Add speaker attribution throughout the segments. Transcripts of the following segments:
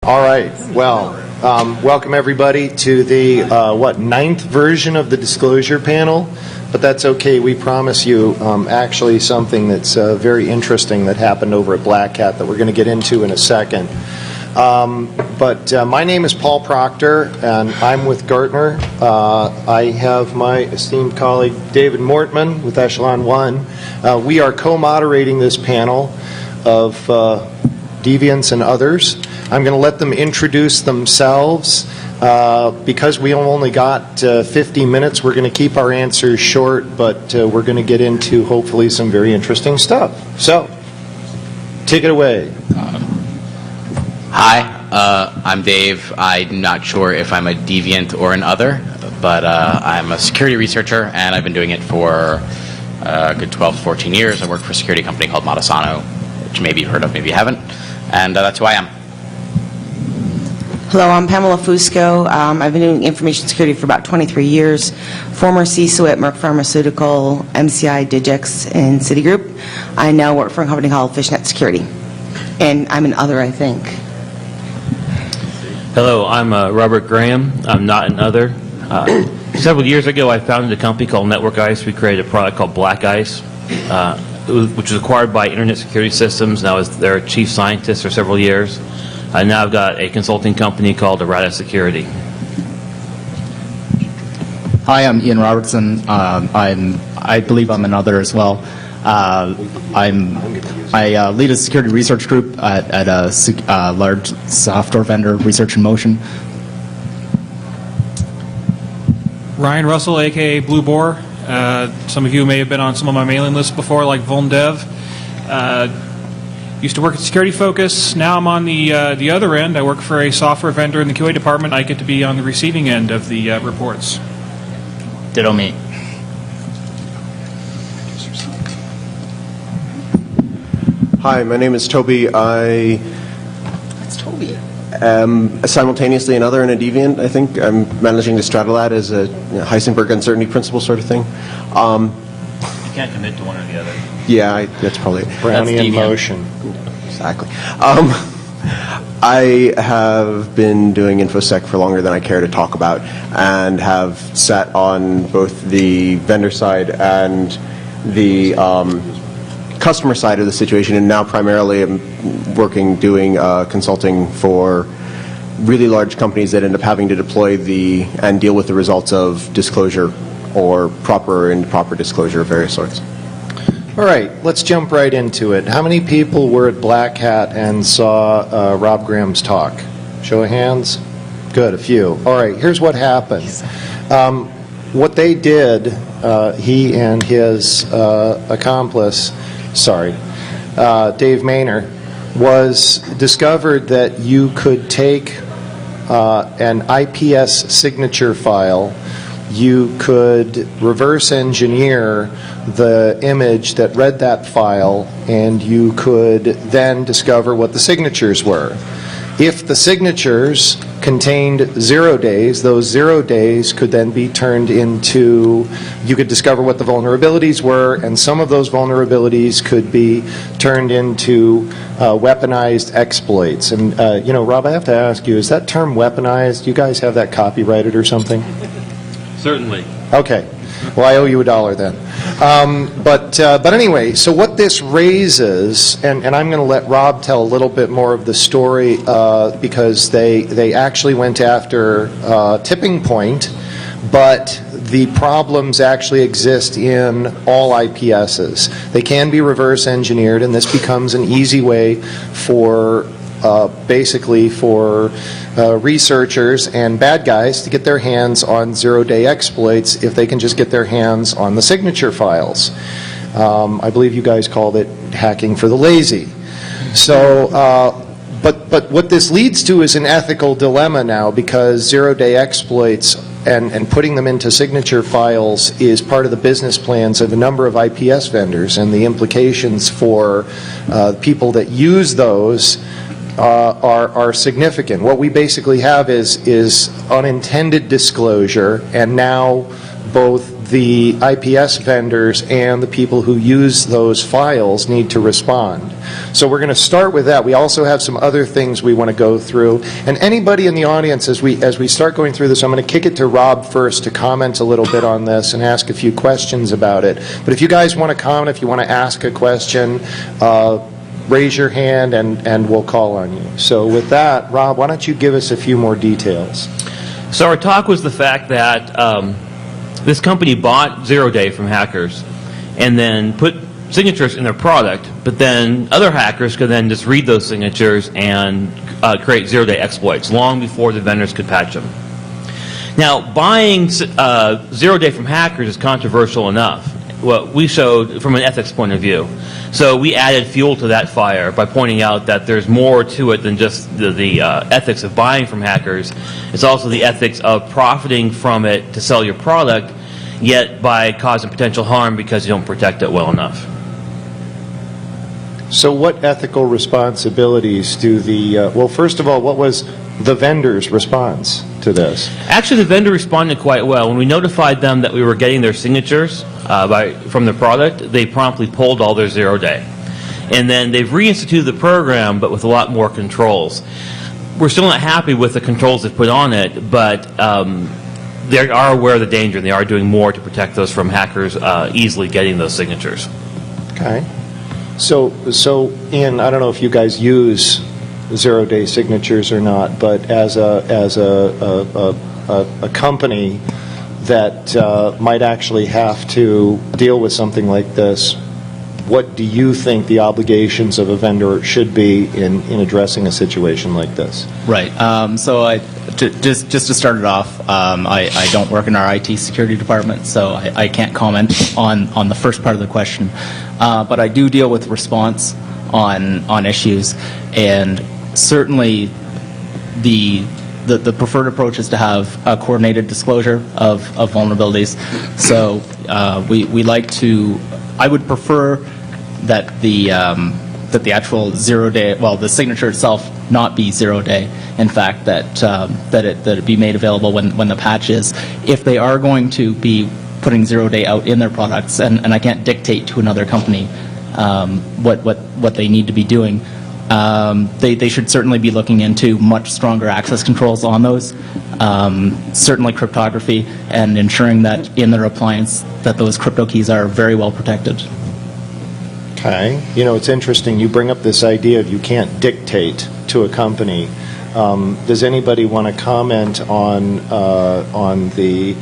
Speaker 1: All right. Well, welcome everybody to the ninth version of the disclosure panel. But that's okay. We promise you actually something that's very interesting that happened over at Black Hat that we're going to get into in a second. But my name is Paul Proctor, and I'm with Gartner. I have my esteemed colleague David Mortman with Echelon 1. We are co-moderating this panel of deviants and others. I'm going to let them introduce themselves. Because we only got 50 minutes, we're going to keep our answers short, but we're going to get into hopefully some very interesting stuff. So, take it away.
Speaker 2: Hi, I'm Dave. I'm not sure if I'm a deviant or an other, but I'm a security researcher, and I've been doing it for a good 12 to 14 years. I work for a security company called Moderator, which maybe you've heard of, maybe you haven't, and that's who I am.
Speaker 3: Hello, I'm Pamela Fusco. I've been doing information security for about 23 years. Former CSO at Merck Pharmaceutical, MCI, Digix, and Citigroup. I now work for a company called Fishnet Security. And I'm an other, I think.
Speaker 4: Hello, I'm Robert Graham. I'm not an other. Several years ago, I founded a company called Network Ice. We created a product called Black Ice, which was acquired by Internet Security Systems, and I was their chief scientist for several years. Now I've got a consulting company called Errata Security.
Speaker 5: Hi, I'm Ian Robertson. I believe I'm another as well. I lead a security research group at a large software vendor, Research in Motion.
Speaker 6: Ryan Russell, aka Blue Boar. Some of you may have been on some of my mailing lists before, like VulnDev. Used to work at Security Focus. Now I'm on the other end. I work for a software vendor in the QA department. I get to be on the receiving end of the reports.
Speaker 5: Ditto me.
Speaker 7: Hi, my name is Toby.
Speaker 3: That's Toby.
Speaker 7: Am simultaneously another and a deviant, I think. I'm managing to straddle that as a Heisenberg uncertainty principle sort of thing.
Speaker 4: You can't commit to one or the other.
Speaker 7: Yeah, that's probably it.
Speaker 1: Brownian motion.
Speaker 7: Exactly. I have been doing InfoSec for longer than I care to talk about, and have sat on both the vendor side and the customer side of the situation, and now primarily am working doing consulting for really large companies that end up having to deploy and deal with the results of disclosure or proper and improper disclosure of various sorts.
Speaker 1: All right, let's jump right into it. How many people were at Black Hat and saw Rob Graham's talk? Show of hands? Good, a few. All right, here's what happened. What they did, he and his accomplice, Dave Maynor, was discovered that you could take an IPS signature file. You could reverse engineer the image that read that file, and you could then discover what the signatures were. If the signatures contained 0 days, those 0 days could then be turned into, you could discover what the vulnerabilities were, and some of those vulnerabilities could be turned into weaponized exploits. And, Rob, I have to ask you, is that term weaponized? You guys have that copyrighted or something?
Speaker 4: Certainly.
Speaker 1: Okay. Well, I owe you $1 then. But anyway, so what this raises, and I'm going to let Rob tell a little bit more of the story because they actually went after Tipping Point, but the problems actually exist in all IPSs. They can be reverse engineered, and this becomes an easy way for basically for researchers and bad guys to get their hands on 0-day exploits if they can just get their hands on the signature files. I believe you guys called it hacking for the lazy. So, but what this leads to is an ethical dilemma now, because 0-day exploits and putting them into signature files is part of the business plans of a number of IPS vendors, and the implications for people that use those are significant. What we basically have is unintended disclosure, and now both the IPS vendors and the people who use those files need to respond. So we're going to start with that. We also have some other things we want to go through. And anybody in the audience, as we start going through this, I'm going to kick it to Rob first to comment a little bit on this and ask a few questions about it. But if you guys want to comment, if you want to ask a question, raise your hand and we'll call on you. So with that, Rob, why don't you give us a few more details?
Speaker 4: So our talk was the fact that this company bought zero-day from hackers and then put signatures in their product, but then other hackers could then just read those signatures and create zero-day exploits long before the vendors could patch them. Now, buying zero-day from hackers is controversial enough, what we showed from an ethics point of view. So we added fuel to that fire by pointing out that there's more to it than just the ethics of buying from hackers. It's also the ethics of profiting from it to sell your product, yet by causing potential harm because you don't protect it well enough.
Speaker 1: So what ethical responsibilities do the, well, first of all, what was the vendor's response to this?
Speaker 4: Actually, the vendor responded quite well. When we notified them that we were getting their signatures from the product, they promptly pulled all their zero-day. And then they've reinstituted the program, but with a lot more controls. We're still not happy with the controls they've put on it, but they are aware of the danger, and they are doing more to protect those from hackers easily getting those signatures.
Speaker 1: Okay. So Ian, I don't know if you guys use zero-day signatures or not, but as a company that might actually have to deal with something like this, what do you think the obligations of a vendor should be in addressing a situation like this?
Speaker 5: Right. So just to start it off, I don't work in our IT security department, so I can't comment on the first part of the question. But I do deal with response on issues, and certainly the preferred approach is to have a coordinated disclosure of vulnerabilities. So we like to. I would prefer that the actual zero-day, well, the signature itself not be zero-day. In fact, that it be made available when the patch is. If they are going to be putting zero-day out in their products, and I can't dictate to another company what they need to be doing, they should certainly be looking into much stronger access controls on those, certainly cryptography, and ensuring that in their appliance that those crypto keys are very well protected.
Speaker 1: Okay. You know, it's interesting. You bring up this idea of you can't dictate to a company. Does anybody want to comment on the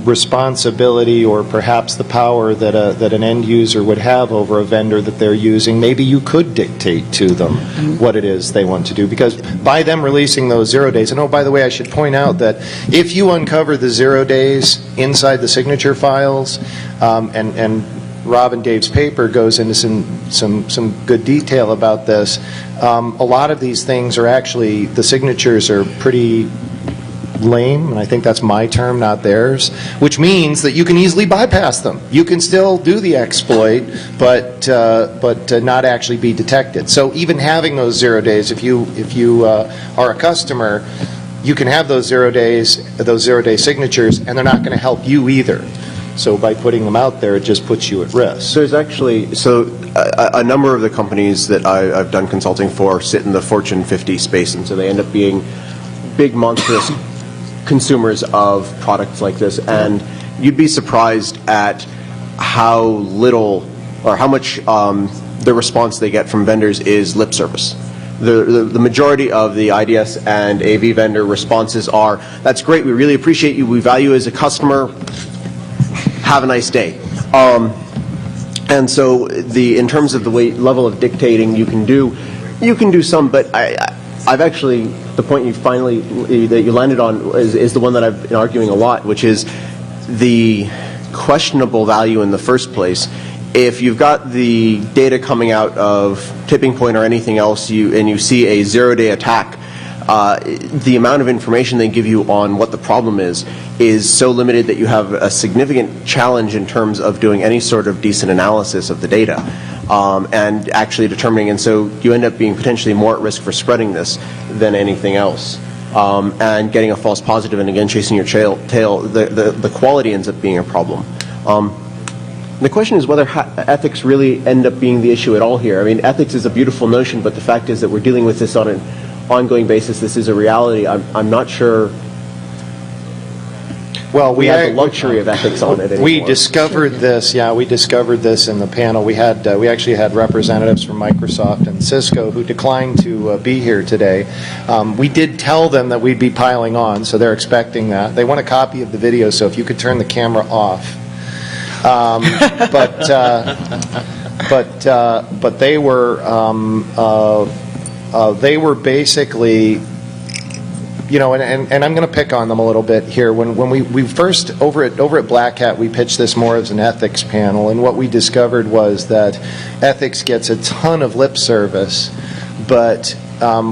Speaker 1: responsibility or perhaps the power that an end user would have over a vendor that they're using? Maybe you could dictate to them what it is they want to do, because by them releasing those 0 days, and oh, by the way, I should point out that if you uncover the 0 days inside the signature files, and Rob and Dave's paper goes into some good detail about this, a lot of these things are actually, the signatures are pretty lame, and I think that's my term, not theirs, which means that you can easily bypass them. You can still do the exploit, but not actually be detected. So even having those 0 days, if you are a customer, you can have those 0 days, those 0 day signatures, and they're not going to help you either. So by putting them out there, it just puts you at risk.
Speaker 7: So there's actually, a number of the companies that I've done consulting for sit in the Fortune 50 space, and so they end up being big, monstrous consumers of products like this, and you'd be surprised at how little or how much the response they get from vendors is lip service. The majority of the IDS and AV vendor responses are, that's great, we really appreciate you, we value you as a customer, have a nice day. And so in terms of the level of dictating you can do some, but I've actually, the point that you landed on is the one that I've been arguing a lot, which is the questionable value in the first place. If you've got the data coming out of Tipping Point or anything else, and you see a 0 day attack, the amount of information they give you on what the problem is so limited that you have a significant challenge in terms of doing any sort of decent analysis of the data. And actually determining, and so you end up being potentially more at risk for spreading this than anything else. and getting a false positive and again chasing your tail, the quality ends up being a problem. The question is whether ethics really end up being the issue at all here. I mean, ethics is a beautiful notion, but the fact is that we're dealing with this on an ongoing basis. This is a reality. I'm not sure
Speaker 1: Well,
Speaker 7: we have the luxury of ethics on it anymore.
Speaker 1: We discovered this, we discovered this in the panel. We actually had representatives from Microsoft and Cisco who declined to be here today. We did tell them that we'd be piling on, so they're expecting that. They want a copy of the video, so if you could turn the camera off. But they were basically, you know, and I'm going to pick on them a little bit here. When we first, over at Black Hat, we pitched this more as an ethics panel, and what we discovered was that ethics gets a ton of lip service, but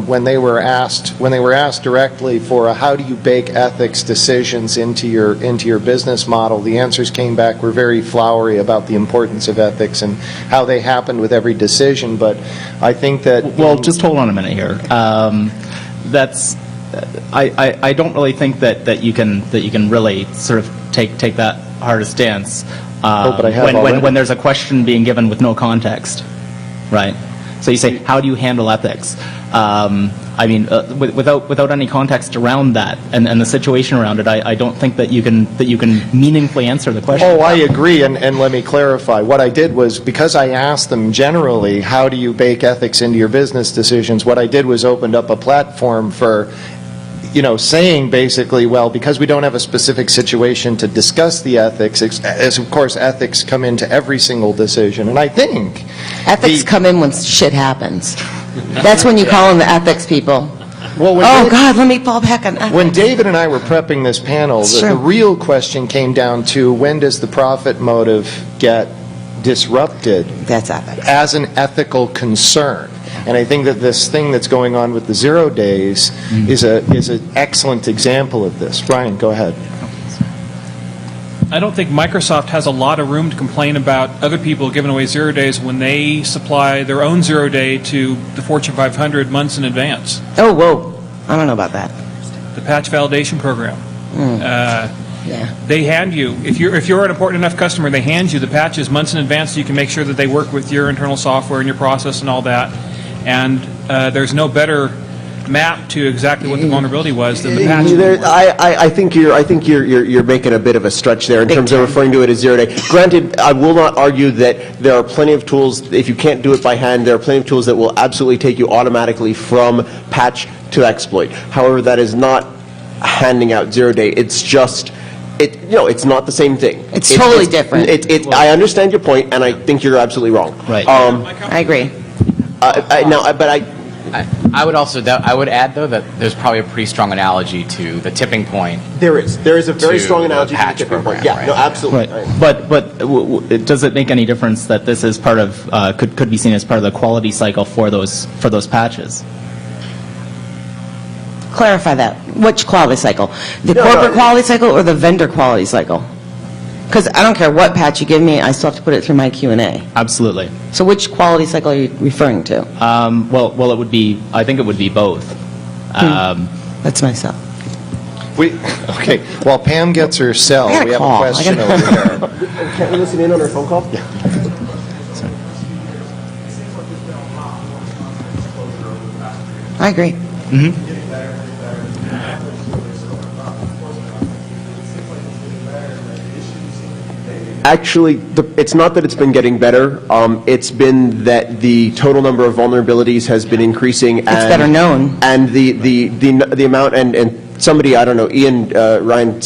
Speaker 1: when they were asked directly for how do you bake ethics decisions into your business model, the answers came back were very flowery about the importance of ethics and how they happened with every decision. But I think that
Speaker 5: just hold on a minute here. I don't really think that you can really sort of take that hard a stance
Speaker 1: but I have
Speaker 5: when there's a question being given with no context, right? So you say, how do you handle ethics? I mean, without any context around that and the situation around it, I don't think that you can meaningfully answer the question.
Speaker 1: Oh, I agree, and let me clarify. What I did was, because I asked them generally, how do you bake ethics into your business decisions, what I did was opened up a platform for, you know, saying basically, well, because we don't have a specific situation to discuss the ethics, as of course ethics come into every single decision, and I think
Speaker 3: Ethics come in when shit happens. That's when you call in the ethics people.
Speaker 1: Well,
Speaker 3: God, let me fall back on ethics.
Speaker 1: when David and I were prepping this panel, the real question came down to, when does the profit motive get disrupted?
Speaker 3: That's ethics.
Speaker 1: As an ethical concern. And I think that this thing that's going on with the 0 days is an excellent example of this. Brian, go ahead.
Speaker 6: I don't think Microsoft has a lot of room to complain about other people giving away 0 days when they supply their own 0 day to the Fortune 500 months in advance.
Speaker 3: Oh, whoa. I don't know about that.
Speaker 6: The patch validation program.
Speaker 3: Yeah.
Speaker 6: They hand you, if you're an important enough customer, they hand you the patches months in advance so you can make sure that they work with your internal software and your process and all that. And there's no better map to exactly what the vulnerability was than the patch.
Speaker 7: I think you're making a bit of a stretch there in terms of referring to it as 0 day. Granted, I will not argue that there are plenty of tools. If you can't do it by hand, there are plenty of tools that will absolutely take you automatically from patch to exploit. However, that is not handing out 0 day. It's just. It's not the same thing.
Speaker 3: It's totally different.
Speaker 7: I understand your point, and I think you're absolutely wrong.
Speaker 5: Right.
Speaker 3: I agree.
Speaker 2: I would add though that there's probably a pretty strong analogy to the tipping point.
Speaker 7: There is a very
Speaker 2: to
Speaker 7: strong
Speaker 2: the
Speaker 7: analogy to the
Speaker 2: patch
Speaker 7: tipping point.
Speaker 2: program,
Speaker 7: Yeah,
Speaker 2: right?
Speaker 7: no, absolutely.
Speaker 5: Right. But does it make any difference that this is part of could be seen as part of the quality cycle for those patches?
Speaker 3: Clarify that. Which quality cycle? The corporate quality cycle or the vendor quality cycle? Because I don't care what patch you give me, I still have to put it through my Q&A.
Speaker 5: Absolutely.
Speaker 3: So which quality cycle are you referring to?
Speaker 5: Well, it would be. I think it would be both.
Speaker 3: That's myself.
Speaker 1: Okay, while Pam gets her cell,
Speaker 3: I got a
Speaker 1: we have a
Speaker 3: call.
Speaker 1: question over there.
Speaker 7: Can't we listen in on our phone call? Yeah.
Speaker 3: I agree.
Speaker 7: Actually, it's not that it's been getting better. It's been that the total number of vulnerabilities has been increasing. It's
Speaker 3: better known.
Speaker 7: And the amount, and somebody, I don't know, Ian, Ryan,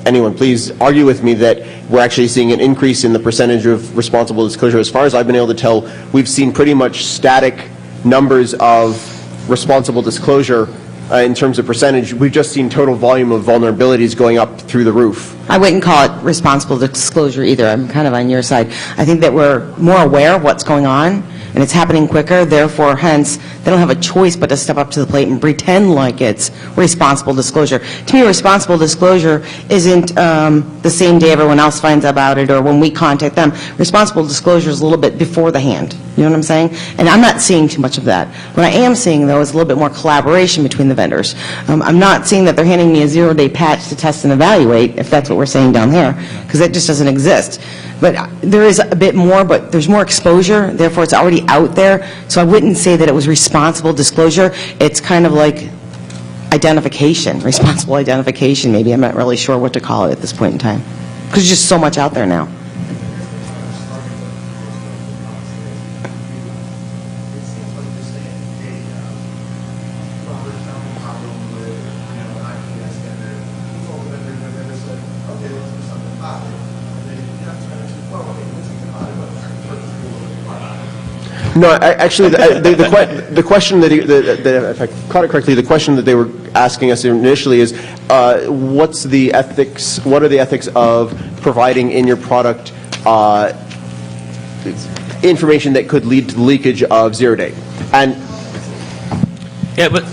Speaker 7: anyone, please argue with me that we're actually seeing an increase in the percentage of responsible disclosure. As far as I've been able to tell, we've seen pretty much static numbers of responsible disclosure. In terms of percentage, we've just seen total volume of vulnerabilities going up through the roof.
Speaker 3: I wouldn't call it responsible disclosure either. I'm kind of on your side. I think that we're more aware of what's going on, and and it's happening quicker, therefore, hence, they don't have a choice but to step up to the plate and pretend like it's responsible disclosure. To me, responsible disclosure isn't the same day everyone else finds out about it or when we contact them. Responsible disclosure is a little bit before the hand. You know what I'm saying? And I'm not seeing too much of that. What I am seeing, though, is a little bit more collaboration between the vendors. I'm not seeing that they're handing me a zero-day patch to test and evaluate, if that's what we're saying down there, because that just doesn't exist. But there is a bit more, but there's more exposure, therefore it's already out there. So I wouldn't say that it was responsible disclosure. It's kind of like identification, responsible identification maybe. I'm not really sure what to call it at this point in time, because there's just so much out there now.
Speaker 7: No, actually, the question that, if I caught it correctly, the question that they were asking us initially is, what are the ethics of providing in your product information that could lead to the leakage of zero-day? And
Speaker 4: Yeah, but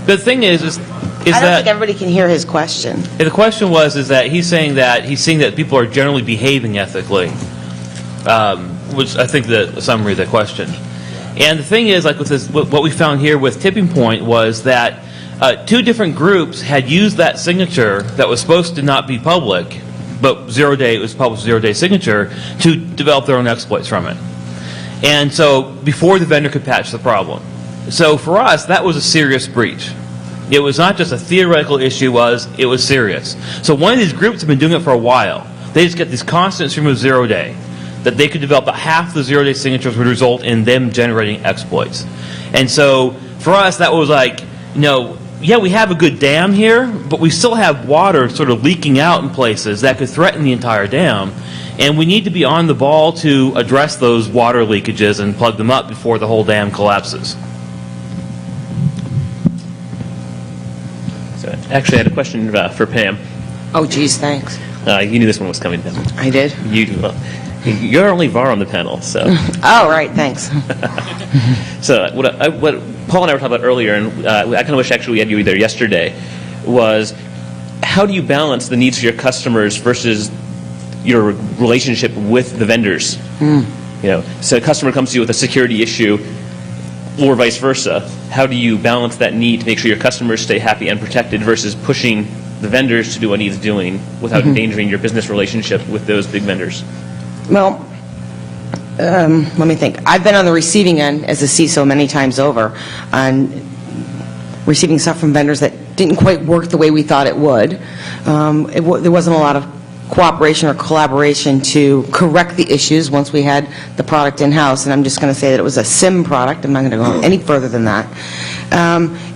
Speaker 4: the thing is
Speaker 3: I don't
Speaker 4: that
Speaker 3: think everybody can hear his question.
Speaker 4: the question is that he's saying that people are generally behaving ethically. Which I think the summary of the question. And the thing is, like with this, what we found here with Tipping Point was that two different groups had used that signature that was supposed to not be public, but zero-day, it was published zero-day signature, to develop their own exploits from it. And so before the vendor could patch the problem. So for us, that was a serious breach. It was not just a theoretical issue, it was serious. So one of these groups have been doing it for a while. They just get this constant stream of zero-day, that they could develop half the zero-day signatures would result in them generating exploits. And so for us, that was like, yeah, we have a good dam here, but we still have water sort of leaking out in places that could threaten the entire dam. And we need to be on the ball to address those water leakages and plug them up before the whole dam collapses.
Speaker 8: So actually, I had a question for Pam.
Speaker 3: Oh, geez, thanks.
Speaker 8: You knew this one was coming, Pam.
Speaker 3: I did?
Speaker 8: You're only VAR on the panel, so.
Speaker 3: Oh, right, thanks.
Speaker 8: So what Paul and I were talking about earlier, and I kind of wish actually we had you there yesterday, was how do you balance the needs of your customers versus your relationship with the vendors? So a customer comes to you with a security issue, or vice versa. How do you balance that need to make sure your customers stay happy and protected versus pushing the vendors to do what he's doing without endangering your business relationship with those big vendors?
Speaker 3: Well, let me think. I've been on the receiving end as a CISO many times over on receiving stuff from vendors that didn't quite work the way we thought it would. There wasn't a lot of cooperation or collaboration to correct the issues once we had the product in-house, and I'm just going to say that it was a SIM product. I'm not going to go any further than that.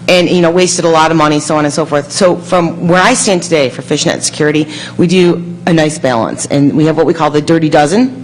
Speaker 3: And, wasted a lot of money, so on and so forth. So from where I stand today for Fishnet Security, we do a nice balance, and we have what we call the Dirty Dozen.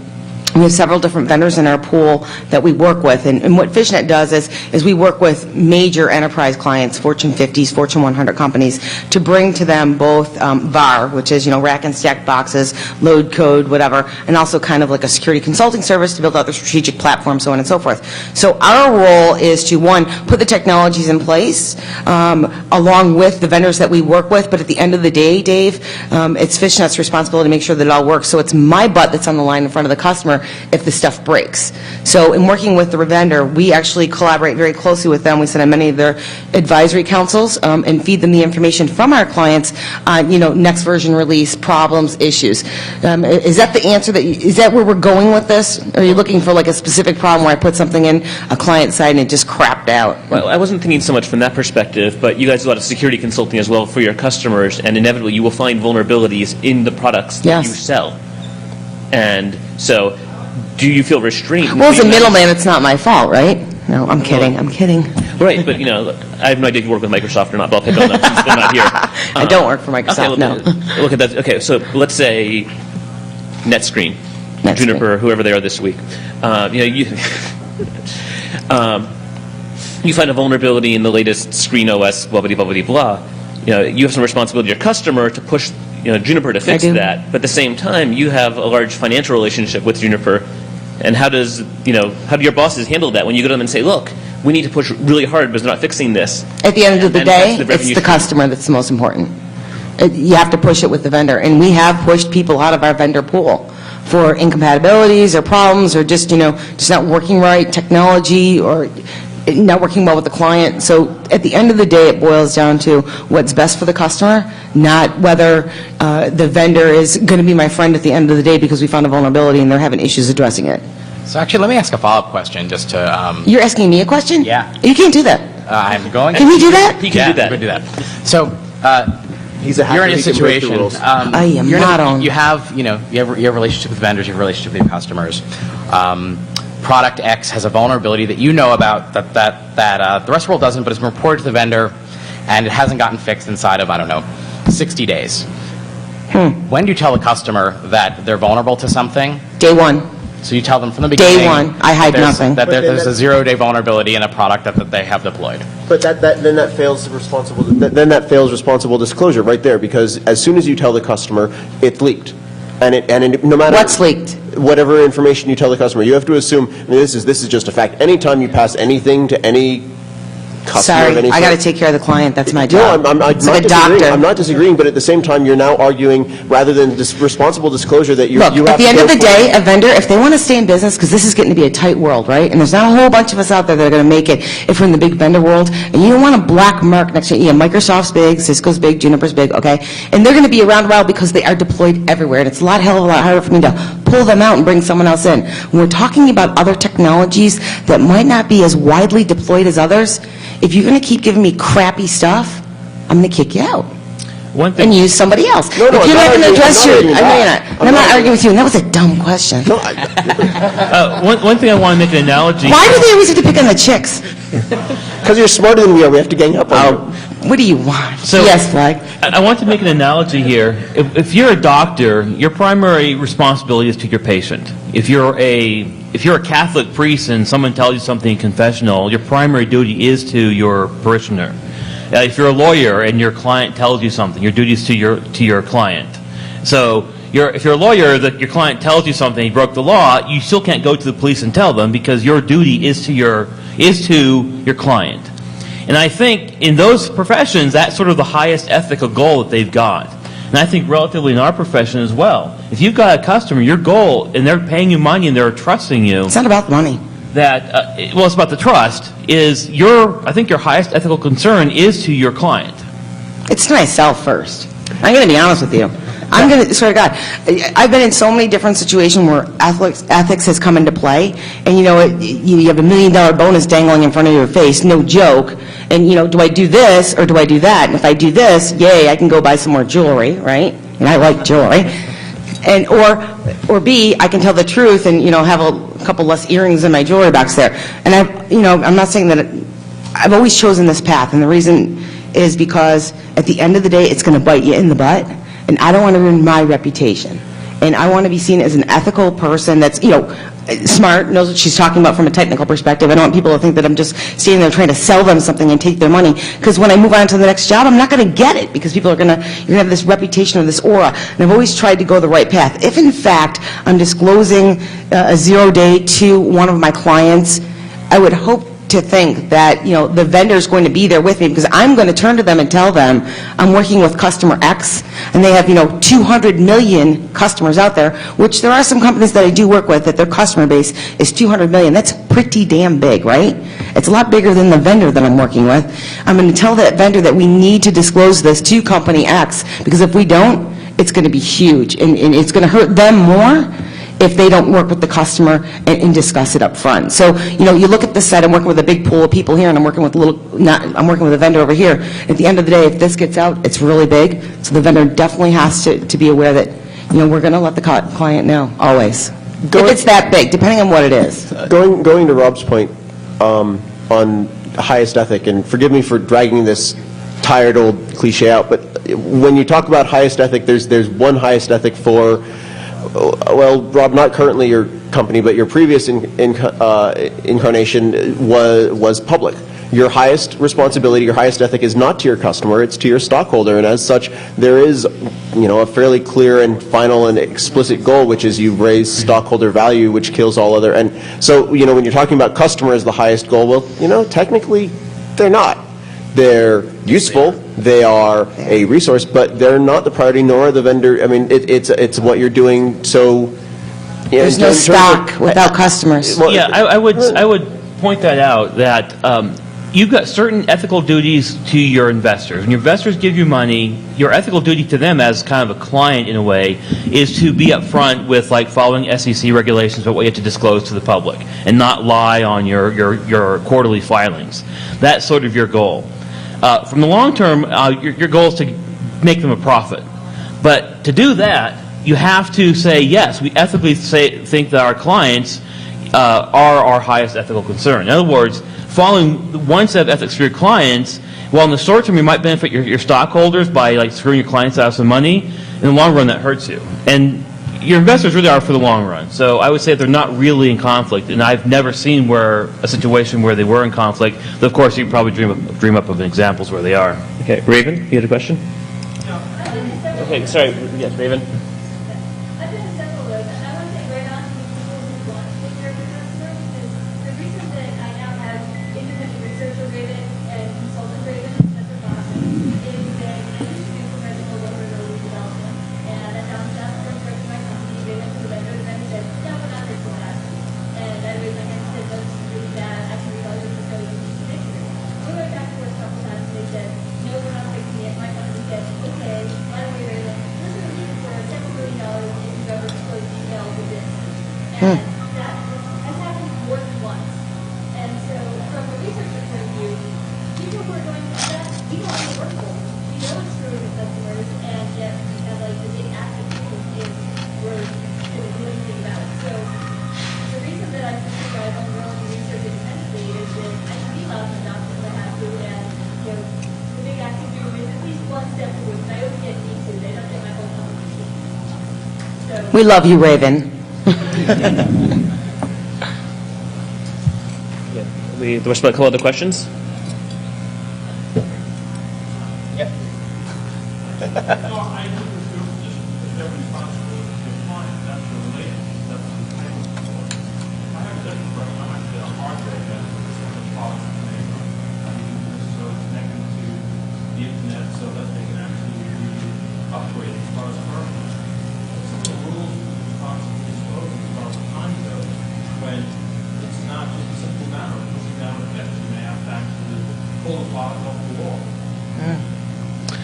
Speaker 3: We have several different vendors in our pool that we work with, and what Fishnet does is we work with major enterprise clients, Fortune 50s, Fortune 100 companies, to bring to them both VAR, which is, rack and stack boxes, load code, whatever, and also kind of like a security consulting service to build out the strategic platform, so on and so forth. So our role is to, one, put the technologies in place along with the vendors that we work with, but at the end of the day, Dave, it's Fishnet's responsibility to make sure that it all works. So it's my butt that's on the line in front of the customer if the stuff breaks. So in working with the vendor, we actually collaborate very closely with them. We sit on many of their advisory councils and feed them the information from our clients on, next version release, problems, issues. Is that the answer? Is that where we're going with this? Or are you looking for like a specific problem where I put something in a client side and it just crapped out?
Speaker 8: Well, I wasn't thinking so much from that perspective, but you guys do a lot of security consulting as well for your customers, and inevitably you will find vulnerabilities in the products that you sell. And so, do you feel restrained?
Speaker 3: Well, as a middleman, it's not my fault, right? No, I'm kidding. I'm kidding.
Speaker 8: Right, but look, I have no idea if you work with Microsoft or not, but I'll pick on them since they're not here.
Speaker 3: I don't work for Microsoft,
Speaker 8: no. Look at that. Okay, so let's say NetScreen, Juniper, whoever they are this week. You find a vulnerability in the latest Screen OS, blah, blah, blah, blah, blah. You have some responsibility to your customer to push Juniper to fix that, but at the same time, you have a large financial relationship with Juniper, And how do your bosses handle that when you go to them and say, look, we need to push really hard because they're not fixing this?
Speaker 3: At the end of the
Speaker 8: And
Speaker 3: day,
Speaker 8: that's the
Speaker 3: it's
Speaker 8: revenue
Speaker 3: the
Speaker 8: stream.
Speaker 3: customer that's the most important. You have to push it with the vendor, and we have pushed people out of our vendor pool for incompatibilities or problems or just not working right, technology, or not working well with the client. So at the end of the day, it boils down to what's best for the customer, not whether the vendor is going to be my friend at the end of the day because we found a vulnerability and they're having issues addressing it.
Speaker 2: So actually, let me ask a follow-up question just to...
Speaker 3: You're asking me a question?
Speaker 2: Yeah.
Speaker 3: You can't do that.
Speaker 2: I'm going...
Speaker 3: Can you do that?
Speaker 8: He can do that.
Speaker 2: I can do that. So...
Speaker 7: He's a hacker.
Speaker 2: you're in a
Speaker 7: He can break the
Speaker 2: situation.
Speaker 7: rules.
Speaker 3: I am not on.
Speaker 2: You have a relationship with vendors. You have a relationship with your customers. Product X has a vulnerability that you know about that the rest of the world doesn't, but it's been reported to the vendor, and it hasn't gotten fixed inside of 60 days. When do you tell the customer that they're vulnerable to something?
Speaker 3: Day one.
Speaker 2: So you tell them from the beginning.
Speaker 3: Day one. I hide nothing.
Speaker 2: That there's a 0-day vulnerability in a product that they have deployed.
Speaker 7: But then that fails responsible. Then that fails responsible disclosure right there, because as soon as you tell the customer, it's leaked, and no matter
Speaker 3: What's leaked?
Speaker 7: whatever information you tell the customer, you have to assume. I mean, this is just a fact. Anytime you pass anything to any customer of
Speaker 3: Sorry,
Speaker 7: any
Speaker 3: I got to
Speaker 7: sort-
Speaker 3: take care of the client. That's my
Speaker 7: No,
Speaker 3: job.
Speaker 7: I'm
Speaker 3: It's
Speaker 7: not
Speaker 3: like a
Speaker 7: disagreeing.
Speaker 3: doctor.
Speaker 7: I'm not disagreeing, but at the same time, you're now arguing rather than responsible disclosure that you
Speaker 3: Look,
Speaker 7: have
Speaker 3: at the
Speaker 7: to
Speaker 3: end
Speaker 7: go
Speaker 3: of the
Speaker 7: for-
Speaker 3: day, a vendor, if they want to stay in business, because this is getting to be a tight world, right? And there's not a whole bunch of us out there that are going to make it if we're in the big vendor world. And you don't want a black mark next to you. Yeah, Microsoft's big, Cisco's big, Juniper's big, okay? And they're going to be around a while because they are deployed everywhere. And it's a hell of a lot harder for me to pull them out and bring someone else in. When we're talking about other technologies that might not be as widely deployed as others, if you're going to keep giving me crappy stuff, I'm going to kick you out
Speaker 4: One
Speaker 3: and
Speaker 4: thing,
Speaker 3: use somebody else.
Speaker 7: No,
Speaker 3: If
Speaker 7: I'm
Speaker 3: you're
Speaker 7: not
Speaker 3: not going to
Speaker 7: arguing-
Speaker 3: address
Speaker 7: I'm not
Speaker 3: your,
Speaker 7: arguing
Speaker 3: I know you're
Speaker 7: that.
Speaker 3: not. And I'm not arguing with you, and that was a dumb question.
Speaker 7: No,
Speaker 4: one thing I want to make an analogy.
Speaker 3: Why do they always have to pick on the chicks?
Speaker 7: because you're smarter than we are. We have to gang up on you.
Speaker 3: What do you want?
Speaker 4: So-
Speaker 3: Yes, Flag.
Speaker 4: I want to make an analogy here. If you're a doctor, your primary responsibility is to your patient. If you're a Catholic priest and someone tells you something in confessional, your primary duty is to your parishioner. If you're a lawyer and your client tells you something, your duty is to your client. So if you're a lawyer, your client tells you something, he broke the law, you still can't go to the police and tell them because your duty is to your client. And I think in those professions, that's sort of the highest ethical goal that they've got. And I think relatively in our profession as well. If you've got a customer, your goal, and they're paying you money and they're trusting you,
Speaker 3: It's not about the money.
Speaker 4: that, it's about the trust, I think your highest ethical concern is to your client.
Speaker 3: It's to myself first. I'm going to be honest with you. I'm going to, swear to God, I've been in so many different situations where ethics has come into play, and you have $1 million bonus dangling in front of your face, no joke, and do I do this or do I do that? And if I do this, yay, I can go buy some more jewelry, right? And I like jewelry. And or B, I can tell the truth and have a couple less earrings in my jewelry box there. And I'm not saying that I've always chosen this path, and the reason is because at the end of the day, it's going to bite you in the butt, and I don't want to ruin my reputation. And I want to be seen as an ethical person that's smart, knows what she's talking about from a technical perspective. I don't want people to think that I'm just standing there trying to sell them something and take their money, because when I move on to the next job, I'm not going to get it, because people are you're going to have this reputation or this aura. And I've always tried to go the right path. If in fact I'm disclosing a 0-day to one of my clients, I would hope to think that the vendor is going to be there with me, because I'm going to turn to them and tell them I'm working with customer X, and they have 200 million customers out there, which there are some companies that I do work with that their customer base is 200 million. That's pretty damn big, right? It's a lot bigger than the vendor that I'm working with. I'm going to tell that vendor that we need to disclose this to company X, because if we don't, it's going to be huge, and it's going to hurt them more if they don't work with the customer and discuss it up front. So, you look at the set, I'm working with a big pool of people here, and I'm working with a vendor over here. At the end of the day, if this gets out, it's really big. So the vendor definitely has to be aware that, we're going to let the client know, always. If it's that big, depending on what it is.
Speaker 7: Going to Rob's point on highest ethic, and forgive me for dragging this tired old cliche out, but when you talk about highest ethic, there's one highest ethic for, well, Rob, not currently your company, but your previous incarnation was public. your highest responsibility, your highest ethic is not to your customer, it's to your stockholder, and as such, there is, a fairly clear and final and explicit goal, which is you raise stockholder value, which kills all other, and so, when you're talking about customer as the highest goal, well, technically, they're not. They're useful, they are a resource, but they're not the priority, nor are the vendor. I mean, it's what you're doing, so...
Speaker 3: There's no stock without customers.
Speaker 7: Well,
Speaker 4: Yeah, I would point that out, that you've got certain ethical duties to your investors. When your investors give you money, your ethical duty to them as kind of a client, in a way, is to be upfront with, like, following SEC regulations about what you have to disclose to the public and not lie on your quarterly filings. That's sort of your goal. From the long term, your goal is to make them a profit. But to do that, you have to say, yes, we ethically think that our clients are our highest ethical concern. In other words, following one set of ethics for your clients, while in the short term you might benefit your stockholders by, like, screwing your clients out of some money, in the long run that hurts you. And your investors really are for the long run. So I would say they're not really in conflict, and I've never seen a situation where they were in conflict. But of course, you can probably dream up of examples where they are.
Speaker 8: Okay, Raven, you had a question? Okay, sorry. Yes, Raven.
Speaker 9: I've been to several of those, and I want to say right on to people who want to take care of their customer, because the reason that I now have independent researcher Raven and consultant Raven in separate boxes is that I used to do professional vulnerability development, and I found that for my company, they went to the vendor and then said, no, we're not fixing that. And I raised my hand and said, that's really bad, I can realize it's so easy to fix it. We went back to work a couple times and they said, no, we're not fixing it. My company said, okay, by the way, Raven, listen to me for $7 million if you've ever disclosed details of this. And that has happened more than once. And so from a researcher point of view, people who are going through that, we know how to work for. We know it's screwing the customers, and yet we have like the big active people is we're going to do anything about it. So the reason that I think you guys are willing to research independently is that I can be loud enough if I have to, and the big active group is at least one step away. I always get me to. They don't get my whole company. So
Speaker 3: We love you, Raven.
Speaker 8: The rest of a couple other questions?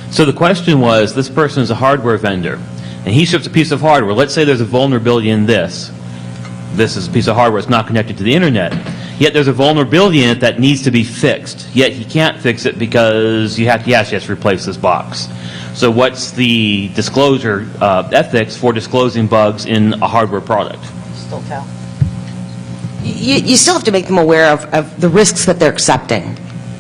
Speaker 4: So the question was, this person is a hardware vendor, and he ships a piece of hardware. Let's say there's a vulnerability in this. This is a piece of hardware. It's not connected to the internet. Yet there's a vulnerability in it that needs to be fixed. Yet he can't fix it because he has to replace this box. So what's the disclosure ethics for disclosing bugs in a hardware product?
Speaker 3: Still tell. You still have to make them aware of the risks that they're accepting.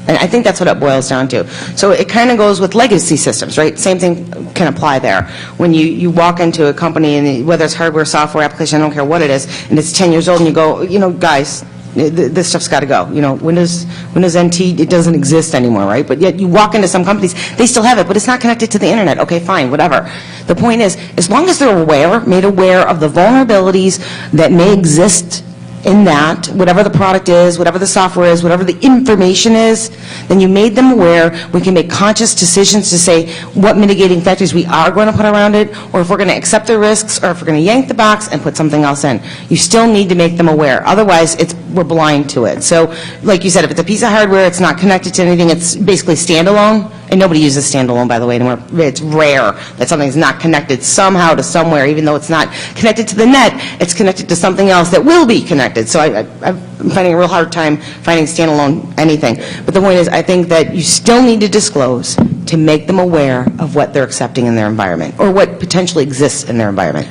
Speaker 3: And I think that's what it boils down to. So it kind of goes with legacy systems, right? Same thing can apply there. When you walk into a company, and whether it's hardware, software, application, I don't care what it is, and it's 10 years old, and you go, guys, this stuff's got to go. Windows NT, it doesn't exist anymore, right? But yet you walk into some companies, they still have it, but it's not connected to the internet. Okay, fine, whatever. The point is, as long as they're made aware of the vulnerabilities that may exist in that, whatever the product is, whatever the software is, whatever the information is, then you made them aware. We can make conscious decisions to say what mitigating factors we are going to put around it, or if we're going to accept the risks, or if we're going to yank the box and put something else in. You still need to make them aware. Otherwise, we're blind to it. So, like you said, if it's a piece of hardware, it's not connected to anything, it's basically standalone, and nobody uses standalone, by the way, anymore. It's rare that something's not connected somehow to somewhere, even though it's not connected to the net, it's connected to something else that will be connected. So I'm finding a real hard time finding standalone anything. But the point is, I think that you still need to disclose to make them aware of what they're accepting in their environment, or what potentially exists in their environment.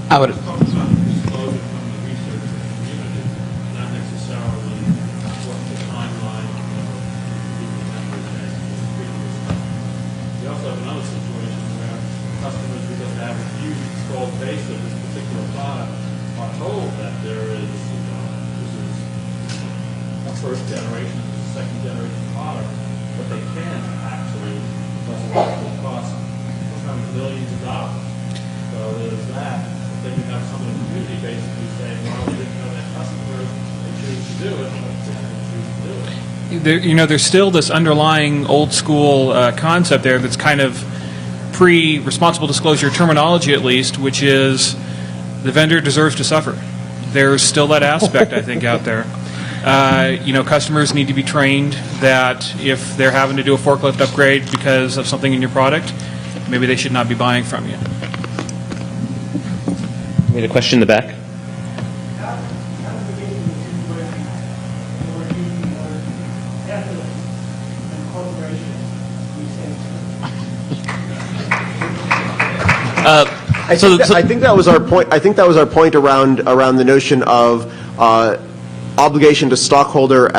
Speaker 10: I would.
Speaker 11: first generation
Speaker 10: second generation product, but they can actually, plus it will cost sometimes millions of dollars. So there's that. But then you have someone in the community basically saying, well, we didn't know that customers, they choose to do it, but they choose to do it.
Speaker 6: There's still this underlying old school concept there that's kind of pre-responsible disclosure terminology, at least, which is the vendor deserves to suffer. There's still that aspect, I think, out there. Customers need to be trained that if they're having to do a forklift upgrade because of something in your product, maybe they should not be buying from you.
Speaker 8: We had a question in the back.
Speaker 7: I think that was our point. I think that was our point around the notion of obligation to stockholder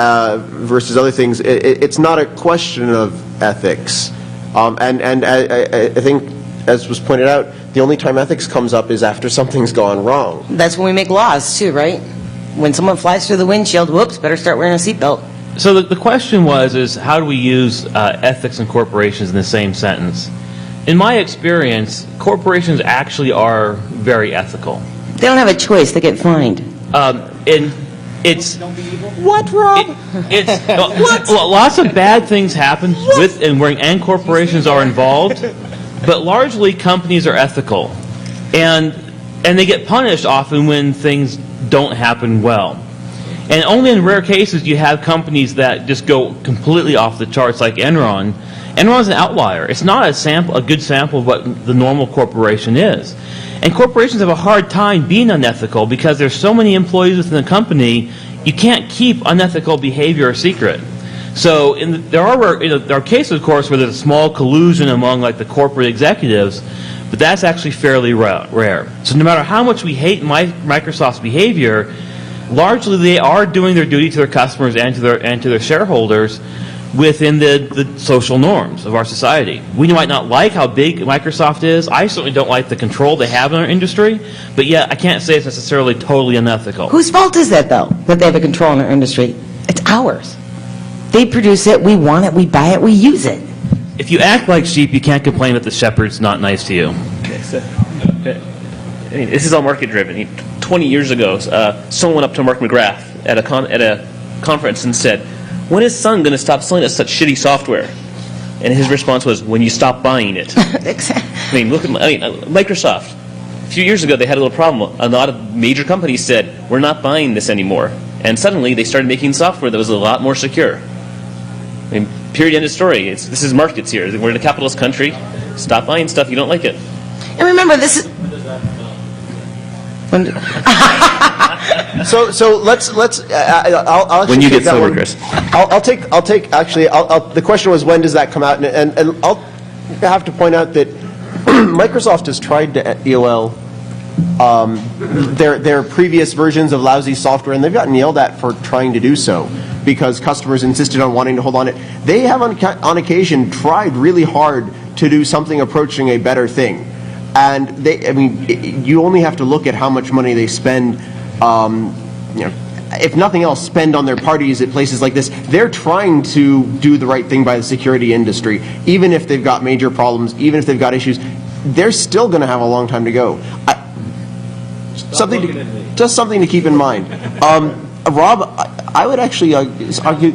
Speaker 7: versus other things. It's not a question of ethics, and I think, as was pointed out, the only time ethics comes up is after something's gone wrong.
Speaker 3: That's when we make laws, too, right? When someone flies through the windshield, whoops, better start wearing a seatbelt.
Speaker 4: So the question is how do we use ethics and corporations in the same sentence? In my experience, corporations actually are very ethical.
Speaker 3: They don't have a choice. They get fined.
Speaker 4: And it's
Speaker 3: What, Rob?
Speaker 4: well, lots of bad things happen with and corporations are involved, but largely companies are ethical, and they get punished often when things don't happen well. And only in rare cases do you have companies that just go completely off the charts, like Enron. Enron's an outlier. It's not a good sample of what the normal corporation is. And corporations have a hard time being unethical because there's so many employees within the company, you can't keep unethical behavior a secret. So there are cases, of course, where there's a small collusion among like the corporate executives, but that's actually fairly rare. So no matter how much we hate Microsoft's behavior, largely they are doing their duty to their customers and to their shareholders within the social norms of our society. We might not like how big Microsoft is. I certainly don't like the control they have in our industry, but yet I can't say it's necessarily totally unethical.
Speaker 3: Whose fault is that, though, that they have a control in our industry? It's ours. They produce it, we want it, we buy it, we use it.
Speaker 4: If you act like sheep, you can't complain that the shepherd's not nice to you.
Speaker 8: Okay, so, this is all market driven. 20 years ago, someone went up to Mark McGrath at a conference and said, "When is Sun going to stop selling us such shitty software?" And his response was, "When you stop buying it." Look at Microsoft. A few years ago, they had a little problem. A lot of major companies said, "We're not buying this anymore," and suddenly they started making software that was a lot more secure. Period. End of story. This is markets here. We're in a capitalist country. Stop buying stuff you don't like it.
Speaker 3: And remember, this is...
Speaker 7: So let's. I'll actually
Speaker 8: When you
Speaker 7: take
Speaker 8: get
Speaker 7: that
Speaker 8: sober,
Speaker 7: one.
Speaker 8: Chris.
Speaker 7: I'll take. Actually, the question was, when does that come out? And I'll have to point out that Microsoft has tried to EOL their previous versions of lousy software, and they've gotten yelled at for trying to do so because customers insisted on wanting to hold on it. They have on occasion tried really hard to do something approaching a better thing. And you only have to look at how much money they spend, if nothing else, spend on their parties at places like this. They're trying to do the right thing by the security industry. Even if they've got major problems, even if they've got issues, they're still going to have a long time to go. Something to keep in mind. Rob, I would actually argue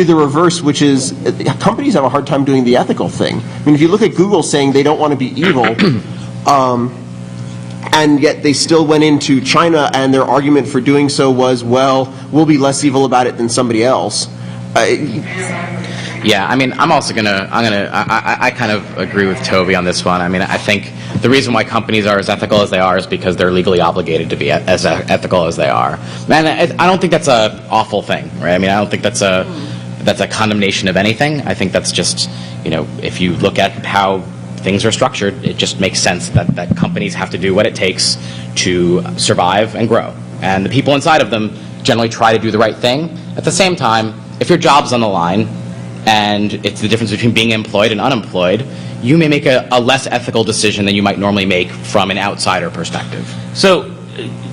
Speaker 7: the reverse, which is companies have a hard time doing the ethical thing. I mean, if you look at Google saying they don't want to be evil, and yet they still went into China, and their argument for doing so was, well, we'll be less evil about it than somebody else.
Speaker 2: Yeah, I kind of agree with Toby on this one. I mean, I think the reason why companies are as ethical as they are is because they're legally obligated to be as ethical as they are. And I don't think that's an awful thing, right? I mean, I don't think that's a condemnation of anything. I think that's just, if you look at how things are structured, it just makes sense that companies have to do what it takes to survive and grow. And the people inside of them generally try to do the right thing. At the same time, if your job's on the line, and it's the difference between being employed and unemployed, you may make a less ethical decision than you might normally make from an outsider perspective.
Speaker 4: So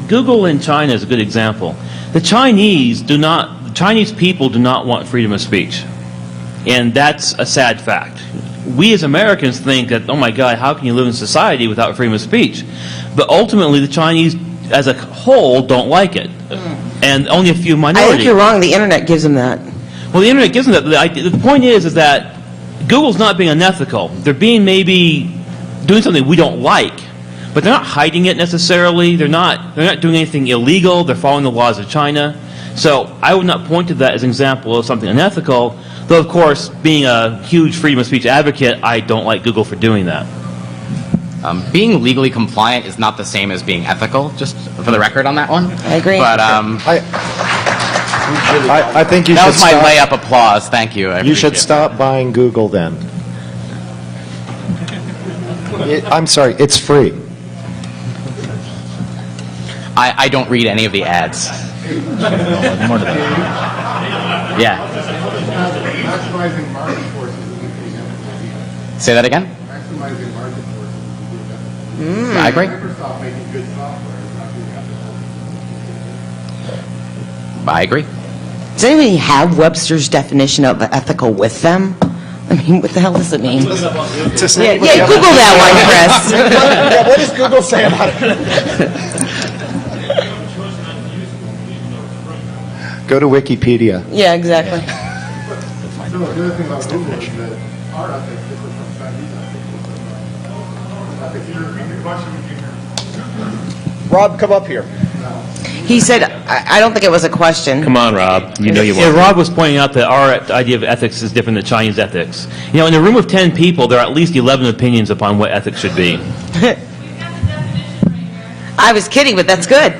Speaker 4: Google in China is a good example. The Chinese do not, Chinese people do not want freedom of speech. And that's a sad fact. We as Americans think that, oh my God, how can you live in society without freedom of speech? But ultimately, the Chinese as a whole don't like it. And only a few
Speaker 3: I
Speaker 4: minorities.
Speaker 3: think you're wrong. The internet gives them that.
Speaker 4: Well, the internet gives them that. The point is that Google's not being unethical. They're being maybe doing something we don't like, but they're not hiding it necessarily. They're not doing anything illegal. They're following the laws of China. So I would not point to that as an example of something unethical. Though, of course, being a huge freedom of speech advocate, I don't like Google for doing that.
Speaker 2: Being legally compliant is not the same as being ethical, just for the record on that one.
Speaker 3: I agree.
Speaker 2: But
Speaker 1: I think you
Speaker 2: that
Speaker 1: should
Speaker 2: was my
Speaker 1: stop.
Speaker 2: layup applause. Thank you. I
Speaker 1: You should
Speaker 2: appreciate
Speaker 1: stop buying Google then. I'm sorry, it's free.
Speaker 2: I don't read any of the ads. Yeah.
Speaker 11: Maximizing market forces.
Speaker 2: Say that again?
Speaker 11: Maximizing market forces.
Speaker 2: I agree.
Speaker 11: Microsoft making good software is not being ethical.
Speaker 2: I agree.
Speaker 3: Does anybody have Webster's definition of ethical with them? I mean, what the hell does it mean? Yeah, Google that one, Chris.
Speaker 1: Yeah, what does Google say about it? Go to Wikipedia.
Speaker 3: Yeah, exactly.
Speaker 11: So the other thing about Google is that our ethics differ from Chinese ethics. Can you repeat the question?
Speaker 1: Rob, come up here.
Speaker 3: He said, I don't think it was a question.
Speaker 8: Come on, Rob. You know you
Speaker 4: Yeah,
Speaker 8: want.
Speaker 4: Rob was pointing out that our idea of ethics is different than Chinese ethics. You know, in a room of 10 people, there are at least 11 opinions upon what ethics should be.
Speaker 3: I was kidding, but that's good.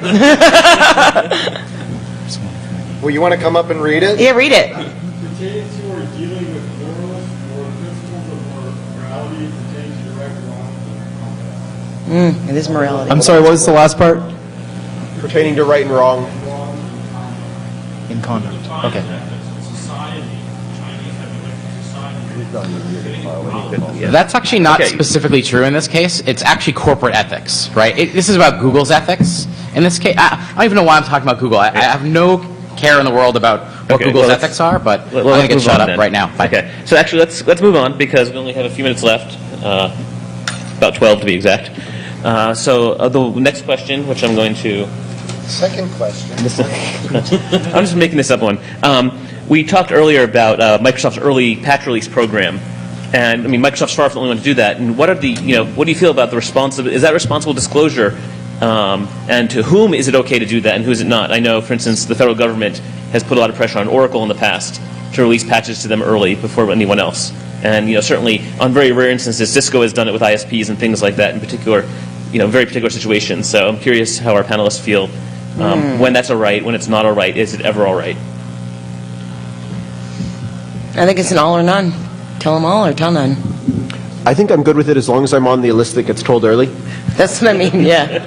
Speaker 1: Well, you want to come up and read it?
Speaker 3: Yeah, read it.
Speaker 11: Pertaining to or dealing with morals or principles of morality pertaining to direct wrong.
Speaker 3: It is morality.
Speaker 5: I'm sorry, what was the last part?
Speaker 7: Pertaining to right and wrong.
Speaker 5: In conduct. Okay.
Speaker 2: That's actually not
Speaker 8: Okay.
Speaker 2: specifically true in this case. It's actually corporate ethics, right? This is about Google's ethics. In this case, I don't even know why I'm talking about Google. I have no care in the world about what
Speaker 8: Okay,
Speaker 2: Google's
Speaker 8: well, let's-
Speaker 2: ethics are, but
Speaker 8: Well,
Speaker 2: I'm going
Speaker 8: let's
Speaker 2: to get
Speaker 8: move
Speaker 2: shut
Speaker 8: on
Speaker 2: up
Speaker 8: then.
Speaker 2: right now. Bye.
Speaker 8: Okay. So actually, let's move on because we only have a few minutes left, about 12 to be exact. So the next question, which I'm going to,
Speaker 1: Second question.
Speaker 8: I'm just making this up one. We talked earlier about Microsoft's early patch release program, and I mean Microsoft's far from the only one to do that. And what are the, what do you feel about the is that responsible disclosure, and to whom is it okay to do that, and who is it not? I know, for instance, the federal government has put a lot of pressure on Oracle in the past to release patches to them early before anyone else. And certainly on very rare instances, Cisco has done it with ISPs and things like that in particular, very particular situations. So I'm curious how our panelists feel when that's all right, when it's not all right, is it ever all right?
Speaker 3: I think it's an all or none. Tell them all or tell none.
Speaker 7: I think I'm good with it as long as I'm on the list that gets told early.
Speaker 3: That's what I mean, yeah.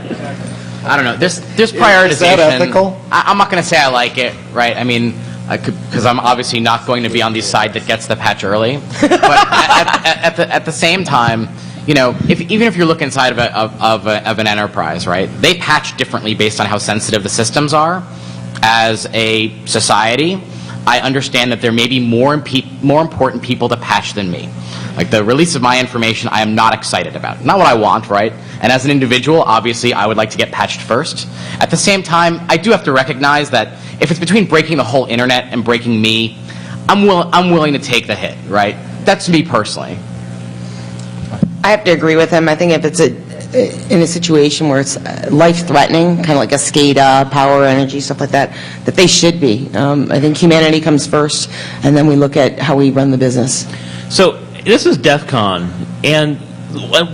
Speaker 2: I don't know. There's prioritization.
Speaker 1: Is that ethical?
Speaker 2: I'm not going to say I like it, right? I mean, because I'm obviously not going to be on the side that gets the patch early. But at the same time, even if you look inside of an enterprise, right? They patch differently based on how sensitive the systems are. As a society, I understand that there may be more important people to patch than me. Like the release of my information, I am not excited about. Not what I want, right? And as an individual, obviously, I would like to get patched first. At the same time, I do have to recognize that if it's between breaking the whole internet and breaking me, I'm willing to take the hit, right? That's me personally.
Speaker 3: I have to agree with him. I think if it's in a situation where it's life-threatening, kind of like a SCADA, power, energy, stuff like that, that they should be. I think humanity comes first, and then we look at how we run the business.
Speaker 4: So this is DEFCON, and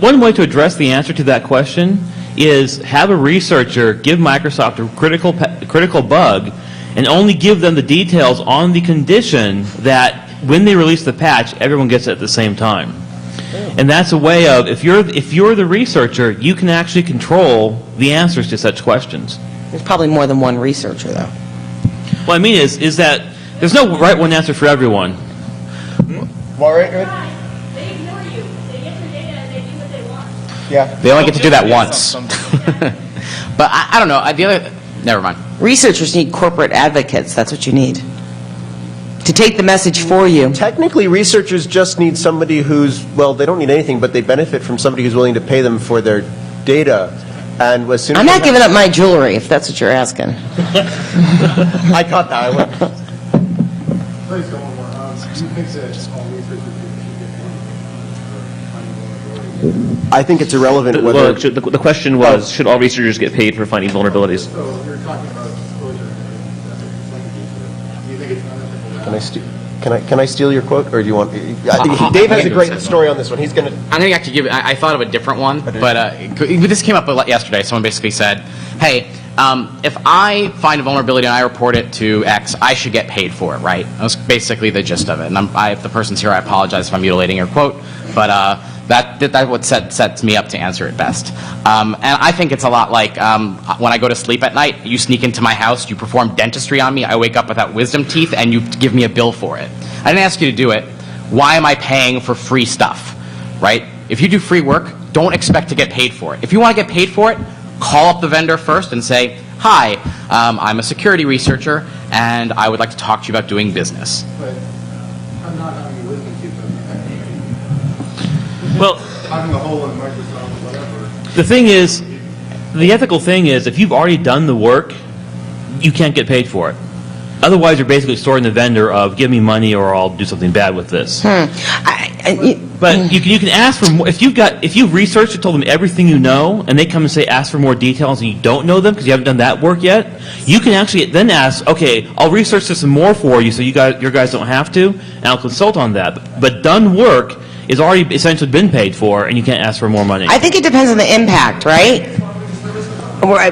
Speaker 4: one way to address the answer to that question is have a researcher give Microsoft a critical bug and only give them the details on the condition that when they release the patch, everyone gets it at the same time. And that's a way of, if you're the researcher, you can actually control the answers to such questions.
Speaker 3: There's probably more than one researcher, though.
Speaker 4: What I mean is that there's no right one answer for everyone.
Speaker 1: Well,
Speaker 9: They ignore you. They get your data and they do what they want.
Speaker 1: yeah.
Speaker 2: They only get to do that once. But I don't know. Never mind.
Speaker 3: Researchers need corporate advocates. That's what you need. to take the message for you.
Speaker 7: Technically, researchers just need somebody who's, well, they don't need anything, but they benefit from somebody who's willing to pay them for their data. And as soon as
Speaker 3: I'm not giving up my jewelry, if that's what you're asking.
Speaker 7: I got that. I went,
Speaker 11: Please go on more. Do you think that all researchers should get paid?
Speaker 7: I think it's irrelevant
Speaker 8: Well,
Speaker 7: whether...
Speaker 8: the question was, should all researchers get paid for finding vulnerabilities?
Speaker 11: So you're talking about disclosure. Do you think it's unethical?
Speaker 7: Can I steal your quote, or do you want? Dave has a great story on this one. He's going to.
Speaker 2: I think I could give. I thought of a different one, but this came up yesterday. Someone basically said, "Hey, if I find a vulnerability and I report it to X, I should get paid for it, right?" That was basically the gist of it. And if the person's here, I apologize if I'm mutilating your quote, but that's what sets me up to answer it best. And I think it's a lot like when I go to sleep at night, you sneak into my house, you perform dentistry on me, I wake up without wisdom teeth, and you give me a bill for it. I didn't ask you to do it. Why am I paying for free stuff, right? If you do free work, don't expect to get paid for it. If you want to get paid for it, call up the vendor first and say, "Hi, I'm a security researcher, and I would like to talk to you about doing business."
Speaker 11: But I'm not having a wisdom teeth.
Speaker 4: Well,
Speaker 11: Having a hole in Microsoft, whatever.
Speaker 4: the thing is, the ethical thing is, if you've already done the work, you can't get paid for it. Otherwise, you're basically storing the vendor of, give me money or I'll do something bad with this. But you can ask for more. If you've researched and told them everything you know, and they come and say, ask for more details, and you don't know them because you haven't done that work yet, you can actually then ask, okay, I'll research this some more for you so your guys don't have to, and I'll consult on that. But done work is already essentially been paid for, and you can't ask for more money.
Speaker 3: I think it depends on the impact, right? I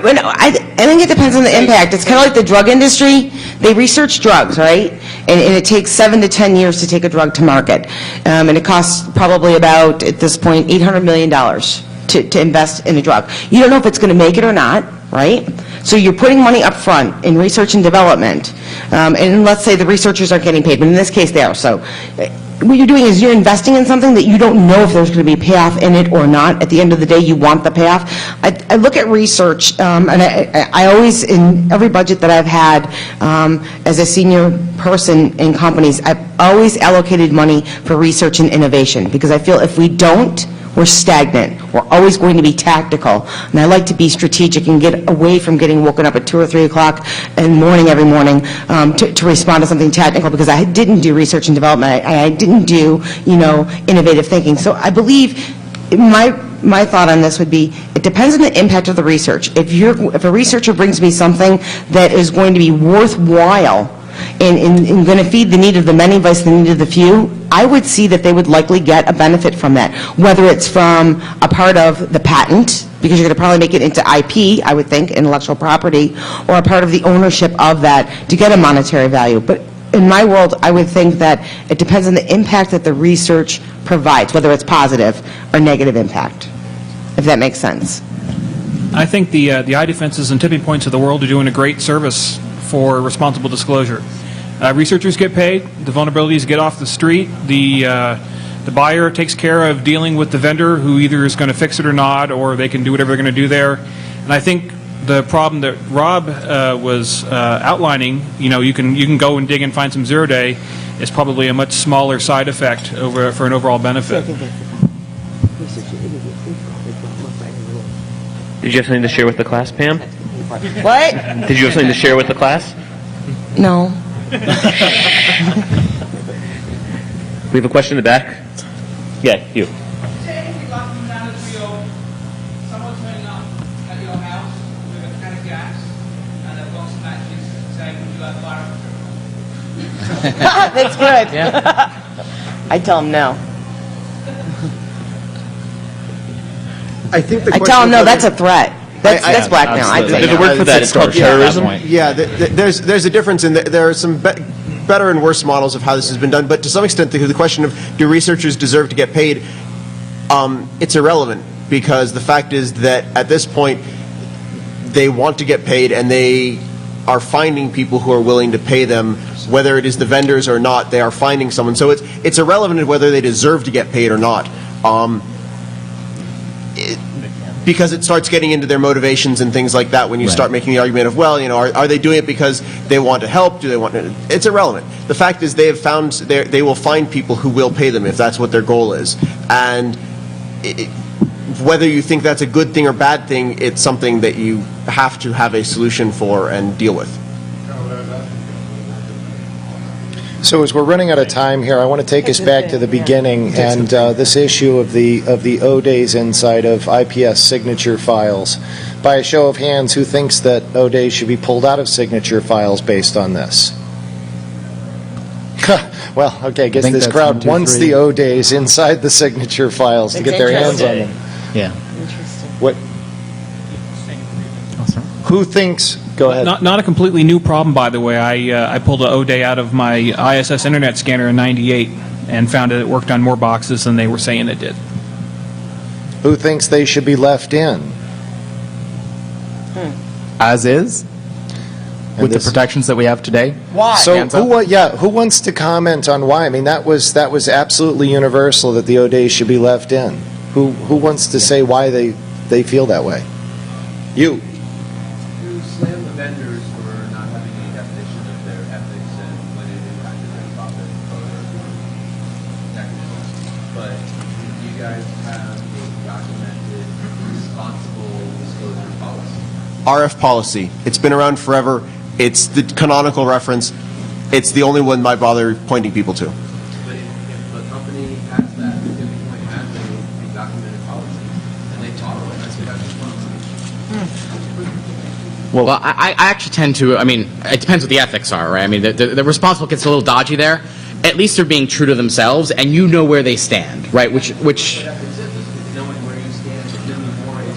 Speaker 3: think it depends on the impact. It's kind of like the drug industry. They research drugs, right? And it takes 7 to 10 years to take a drug to market. And it costs probably about, at this point, $800 million to invest in a drug. You don't know if it's going to make it or not, right? So you're putting money up front in research and development. And let's say the researchers aren't getting paid, but in this case they are. So what you're doing is you're investing in something that you don't know if there's going to be payoff in it or not. At the end of the day, you want the payoff. I look at research, and I always, in every budget that I've had as a senior person in companies, I've always allocated money for research and innovation, because I feel if we don't, we're stagnant. We're always going to be tactical. And I like to be strategic and get away from getting woken up at 2 or 3 o'clock in the morning every morning to respond to something technical, because I didn't do research and development. I didn't do, innovative thinking. So I believe my thought on this would be, it depends on the impact of the research. If a researcher brings me something that is going to be worthwhile and going to feed the need of the many versus the need of the few, I would see that they would likely get a benefit from that, whether it's from a part of the patent, because you're going to probably make it into IP, I would think, intellectual property, or a part of the ownership of that to get a monetary value. But in my world, I would think that it depends on the impact that the research provides, whether it's positive or negative impact, if that makes sense.
Speaker 6: I think the iDefenses and tipping points of the world are doing a great service for responsible disclosure. Researchers get paid, the vulnerabilities get off the street, the buyer takes care of dealing with the vendor who either is going to fix it or not, or they can do whatever they're going to do there. And I think the problem that Rob was outlining, you can go and dig and find some zero-day, is probably a much smaller side effect for an overall benefit.
Speaker 8: Did you have something to share with the class, Pam?
Speaker 3: What?
Speaker 8: Did you have something to share with the class?
Speaker 3: No.
Speaker 8: We have a question in the back. Yeah, you.
Speaker 12: Say if you're walking down the street, someone's turning up at your house with a can of gas and a box of matches saying, would you like fire?
Speaker 3: That's good. Yeah. I tell them no.
Speaker 7: I think the
Speaker 3: I tell them no, that's a threat. That's blackmail. I'd say
Speaker 8: There's a word for that. It's called terrorism.
Speaker 7: Yeah, there's a difference, and there are some better and worse models of how this has been done. But to some extent, the question of do researchers deserve to get paid, it's irrelevant, because the fact is that at this point, they want to get paid, and they are finding people who are willing to pay them, whether it is the vendors or not. They are finding someone, so it's irrelevant whether they deserve to get paid or not. because it starts getting into their motivations and things like that when you
Speaker 5: Right.
Speaker 7: start making the argument of, well, are they doing it because they want to help? Do they want to? It's irrelevant. The fact is they will find people who will pay them if that's what their goal is. And whether you think that's a good thing or bad thing, it's something that you have to have a solution for and deal with.
Speaker 1: So as we're running out of time here, I want to take us back to the beginning and this issue of the O days inside of IPS signature files. By a show of hands, who thinks that O days should be pulled out of signature files based on this? Well, okay, I guess
Speaker 5: think
Speaker 1: this
Speaker 5: that's
Speaker 1: crowd
Speaker 5: 1, 2,
Speaker 1: wants
Speaker 5: 3.
Speaker 1: the O days inside the signature files to
Speaker 3: It's
Speaker 1: get their hands on
Speaker 3: interesting.
Speaker 1: them.
Speaker 5: Yeah.
Speaker 1: What? Who thinks? Go ahead.
Speaker 6: Not a completely new problem, by the way. I pulled an O-Day out of my ISS internet scanner in '98 and found that it worked on more boxes than they were saying it did.
Speaker 1: Who thinks they should be left in?
Speaker 5: As is,
Speaker 1: And
Speaker 5: with the
Speaker 1: this-
Speaker 5: protections that we have today.
Speaker 3: Why?
Speaker 1: So
Speaker 5: Hands up.
Speaker 1: who wants to comment on why? I mean, that was absolutely universal that the O days should be left in. Who wants to say why they feel that way? You.
Speaker 13: You slam the vendors for not having any definition of their ethics and when it impacted their profit or mechanisms. But you guys have a documented responsible disclosure policy.
Speaker 7: RF policy. It's been around forever. It's the canonical reference. It's the only one I bother pointing people to.
Speaker 13: But if a company has that, if Bitcoin has a documented policy, and they follow it, that's what responsibility.
Speaker 2: Well, I actually tend to, I mean, it depends what the ethics are, right? I mean, the responsible gets a little dodgy there. At least they're being true to themselves, and you know where they stand, right? Which
Speaker 13: Knowing where you stand and doing more is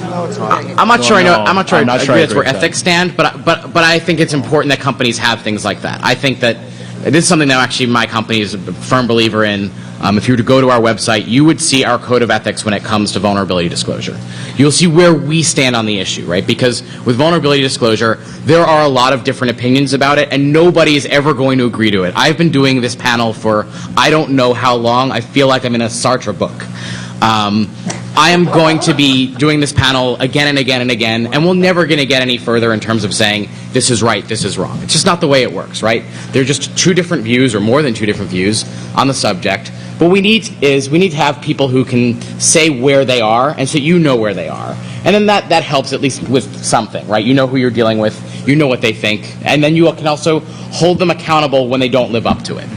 Speaker 13: responsible.
Speaker 2: I'm not sure I know. I'm not sure
Speaker 5: I'm
Speaker 2: I
Speaker 5: not sure
Speaker 2: agree
Speaker 5: I
Speaker 2: that's where
Speaker 5: agree with
Speaker 2: ethics stand, but I think it's important that companies have things like that. I think that this is something that actually my company is a firm believer in. If you were to go to our website, you would see our code of ethics when it comes to vulnerability disclosure. You'll see where we stand on the issue, right? Because with vulnerability disclosure, there are a lot of different opinions about it, and nobody is ever going to agree to it. I've been doing this panel for I don't know how long. I feel like I'm in a Sartre book. I am going to be doing this panel again and again and again, and we're never going to get any further in terms of saying this is right, this is wrong. It's just not the way it works, right? They're just two different views or more than two different views on the subject. What we need is we need to have people who can say where they are, and so you know where they are. And then that helps at least with something, right? You know who you're dealing with, you know what they think, and then you can also hold them accountable when they don't live up to it.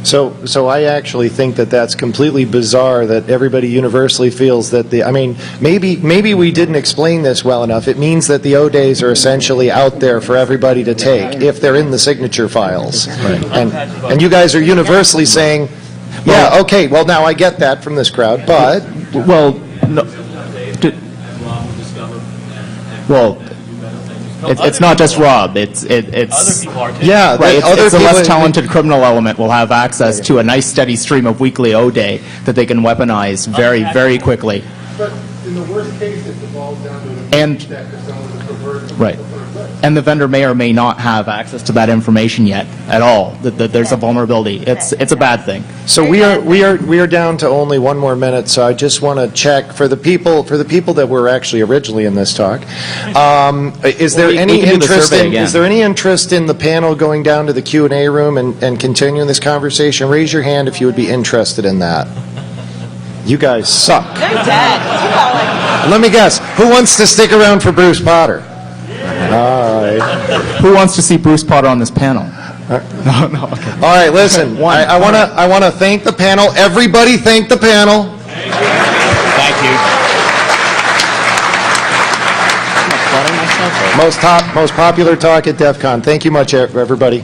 Speaker 1: So I actually think that that's completely bizarre that everybody universally feels that I mean, maybe we didn't explain this well enough. It means that the O days are essentially out there for everybody to take if they're in the signature files. Right. And you guys are universally saying, yeah, okay, well now I get that from this crowd, but
Speaker 5: Well, no. It's not just Rob. It's
Speaker 4: Other people are too.
Speaker 1: yeah,
Speaker 5: right. It's
Speaker 1: other
Speaker 5: the
Speaker 1: people-
Speaker 5: less talented criminal element will have access to a nice steady stream of weekly O-Day that they can weaponize very, very quickly.
Speaker 11: But in the worst case, it devolves down to an
Speaker 5: And-
Speaker 11: that if someone is perverted.
Speaker 5: Right. And the vendor may or may not have access to that information yet at all. That there's a vulnerability. It's a bad thing.
Speaker 1: So we are down to only one more minute. So I just want to check for the people that were actually originally in this talk. Is there
Speaker 5: We
Speaker 1: any
Speaker 5: can do the
Speaker 1: interest
Speaker 5: survey
Speaker 1: in
Speaker 5: again.
Speaker 1: is there any interest in the panel going down to the Q&A room and continuing this conversation? Raise your hand if you would be interested in that. You guys suck.
Speaker 3: They're dead.
Speaker 1: Let me guess. Who wants to stick around for Bruce Potter? All right.
Speaker 5: Who wants to see Bruce Potter on this panel? No, okay.
Speaker 1: All right, listen. I want to thank the panel. Everybody thank the panel.
Speaker 2: Thank you.
Speaker 1: Most popular talk at DEFCON. Thank you much, everybody.